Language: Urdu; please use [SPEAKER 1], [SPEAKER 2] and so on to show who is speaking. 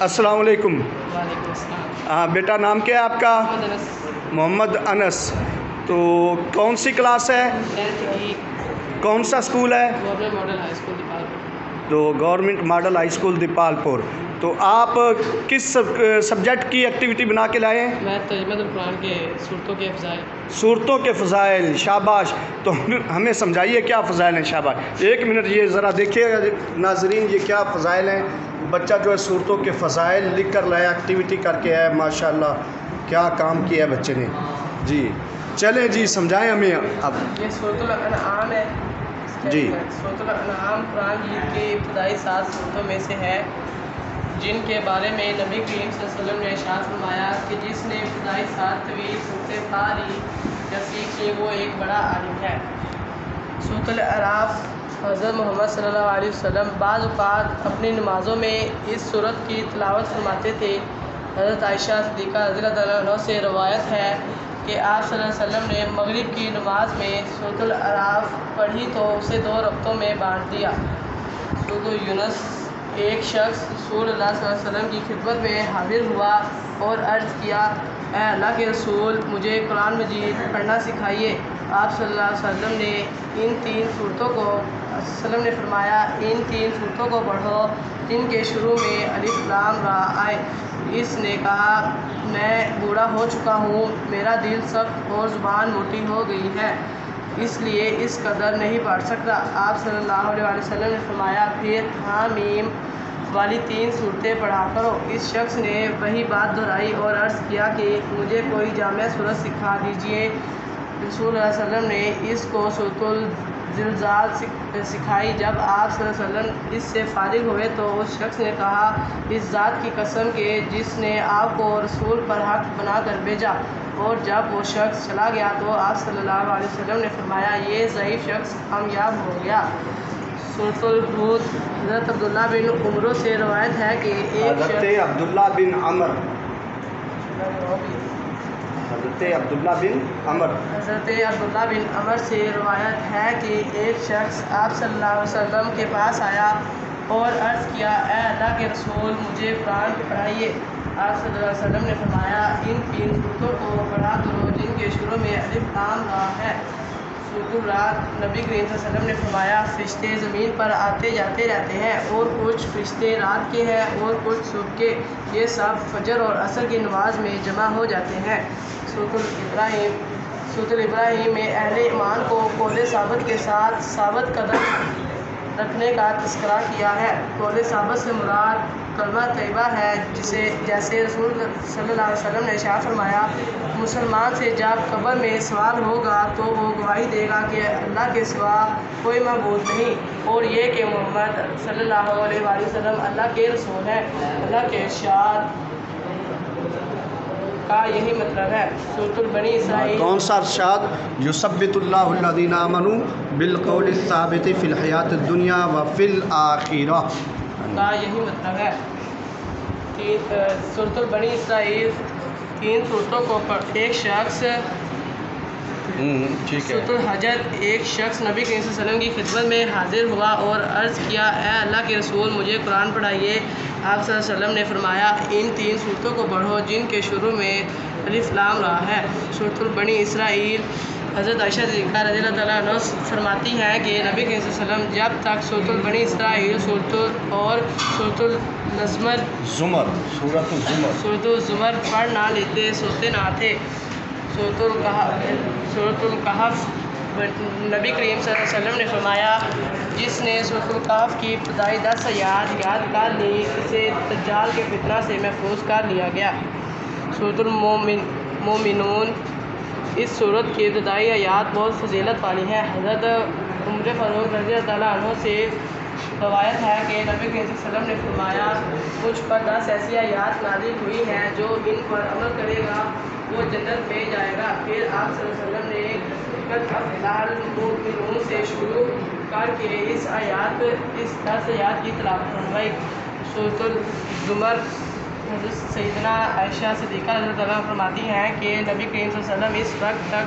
[SPEAKER 1] السلام علیکم۔
[SPEAKER 2] وعلیکم السلام۔
[SPEAKER 1] ہاں بیٹا، نام کیا ہے آپ کا؟
[SPEAKER 2] محمد انس۔
[SPEAKER 1] محمد انس۔ تو کون سی کلاس ہے؟
[SPEAKER 2] 10th کی۔
[SPEAKER 1] کون سا اسکول ہے؟
[SPEAKER 2] Government model high school Depal پور۔
[SPEAKER 1] تو government model high school Depal پور۔ تو آپ کس سبجیکٹ کی ایکٹیویٹی بنا کے لائے ہیں؟
[SPEAKER 2] میں ترجمہ القرآن کے صورتوں کے فضائل۔
[SPEAKER 1] صورتوں کے فضائل، شاباش۔ تو ہمیں سمجھائیے کیا فضائل ہیں، شاباش۔ 1 منٹ یہ ذرا دیکھیے ناظرین، یہ کیا فضائل ہیں۔ بچہ جو ہے صورتوں کے فضائل لکھ کر لایا، ایکٹیویٹی کر کے ہے، ماشاءاللہ کیا کام کیا ہے بچے نے۔ جی چلیں جی، سمجھائیں ہمیں اب۔
[SPEAKER 2] یہ سورۃ الانعام ہے
[SPEAKER 1] جی۔
[SPEAKER 2] سورۃ الانعام قرآن مجید کی ابتدائی 7 صورتوں میں سے ہے، جن کے بارے میں نبی کریم صلی اللہ علیہ وسلم نے ارشاد فرمایا کہ جس نے ابتدائی 7 طویل صورتیں پا لی یا سیکھی وہ ایک بڑا عالم ہے۔ سورۃ الاعراف۔ حضرت محمد صلی اللہ علیہ وسلم بعض اوقات اپنی نمازوں میں اس سورت کی تلاوت فرماتے تھے۔ حضرت عائشہ صدیقہ رضی اللہ تعالیٰ عنہ سے روایت ہے کہ آپ صلی اللہ علیہ وسلم نے مغرب کی نماز میں سورۃ الاعراف پڑھی تو اسے 2 رکعتوں میں بانٹ دیا۔ سورۃ یونس۔ ایک شخص رسول اللہ صلی اللہ علیہ وسلم کی خدمت میں حاضر ہوا اور عرض کیا، اے اللہ کے رسول، مجھے قرآن مجید پڑھنا سکھائیے۔ آپ صلی اللہ علیہ وسلم نے ان 3 صورتوں کو پڑھو جن کے شروع میں الف لام را آئے۔ اس نے کہا، میں بوڑھا ہو چکا ہوں، میرا دل سخت اور زبان موٹی ہو گئی ہے، اس لیے اس قدر نہیں پڑھ سکتا۔ آپ صلی اللہ علیہ وسلم نے فرمایا، پھر حامیم والی 3 صورتیں پڑھا کرو۔ اس شخص نے وہی بات دہرائی اور عرض کیا کہ مجھے کوئی جامع صورت سکھا دیجیے۔ رسول اللہ صلی اللہ علیہ وسلم نے اس کو سورۃ الزلزال سکھائی۔ جب آپ صلی اللہ علیہ وسلم اس سے فارغ ہوئے تو اس شخص نے کہا، اس ذات کی قسم کہ جس نے آپ کو رسول پر حق بنا کر بھیجا۔ اور جب وہ شخص چلا گیا تو آپ صلی اللہ علیہ وسلم نے فرمایا، یہ ضعیف شخص کامیاب ہو گیا۔ سورۃ الحود۔ حضرت عبداللہ بن عمر سے روایت ہے کہ
[SPEAKER 1] حضرت عبداللہ بن عمر
[SPEAKER 2] سے روایت ہے کہ ایک شخص آپ صلی اللہ علیہ وسلم کے پاس آیا اور عرض کیا، اے اللہ کے رسول، مجھے قرآن پڑھائیے۔ آپ صلی اللہ علیہ وسلم نے فرمایا، ان 3 صورتوں کو پڑھا کرو جن کے شروع میں الف لام را ہے۔ سورۃ الرعد۔ نبی کریم صلی اللہ علیہ وسلم نے فرمایا، فرشتے زمین پر آتے جاتے رہتے ہیں، اور کچھ فرشتے رات کے ہیں اور کچھ صبح کے، یہ سب فجر اور عصر کی نماز میں جمع ہو جاتے ہیں۔ سورۃ الابراہیم میں اہل ایمان کو قول ثابت کے ساتھ ثابت قدم رکھنے کا تذکرہ کیا ہے۔ قول ثابت سے مراد کلمہ طیبہ ہے، جیسے رسول صلی اللہ علیہ وسلم نے ارشاد فرمایا، مسلمان سے جب قبر میں سوال ہوگا تو وہ گواہی دے گا کہ اللہ کے سوا کوئی معبود نہیں، اور یہ کہ محمد صلی اللہ علیہ وآلہ وسلم اللہ کے رسول ہیں۔ اللہ کے ارشاد کا یہی مطلب ہے۔ سورۃ البنی اسرائیل۔
[SPEAKER 1] کون سا ارشاد؟ یثبت اللہ الذین آمنوا بالقول الثابت فی الحیاۃ الدنیا وفی الآخرہ
[SPEAKER 2] کا یہی مطلب ہے۔ سورۃ البنی اسرائیل 3 صورتوں کو ایک شخص سورۃ الحجر۔ ایک شخص نبی کریم صلی اللہ علیہ وسلم کی خدمت میں حاضر ہوا اور عرض کیا، اے اللہ کے رسول، مجھے قرآن پڑھائیے۔ آپ صلی اللہ علیہ وسلم نے فرمایا، ان 3 صورتوں کو پڑھو جن کے شروع میں الف لام را ہے۔ سورۃ البنی اسرائیل۔ حضرت عائشہ صدیقہ رضی اللہ تعالیٰ عنہ فرماتی ہیں کہ نبی کریم صلی اللہ علیہ وسلم جب تک سورۃ البنی اسرائیل اور سورۃ الزمر پڑھ نہ لیتے سوتے نہ تھے۔ سورۃ الکہف۔ نبی کریم صلی اللہ علیہ وسلم نے فرمایا، جس نے سورۃ الکہف کی ابتدائی 10 آیات یاد کر لی، اسے دجال کے فتنہ سے محفوظ کر لیا گیا۔ سورۃ المومنون۔ اس سورت کی ابتدائی آیات بہت فضیلت والی ہیں۔ حضرت عمر فاروق رضی اللہ تعالیٰ عنہ سے روایت ہے کہ نبی کریم صلی اللہ علیہ وسلم نے فرمایا، مجھ پر 10 ایسی آیات نازل ہوئی ہیں، جو ان پر عمل کرے گا وہ جنت میں جائے گا۔ پھر آپ صلی اللہ علیہ وسلم نے قد افلح المؤمنون سے شروع کر کے اس 10 آیات کی تلاوت فرمائی۔ سورۃ الزمر۔ حضرت سیدنا عائشہ صدیقہ رضی اللہ عنہا فرماتی ہیں کہ نبی کریم صلی اللہ علیہ وسلم اس وقت تک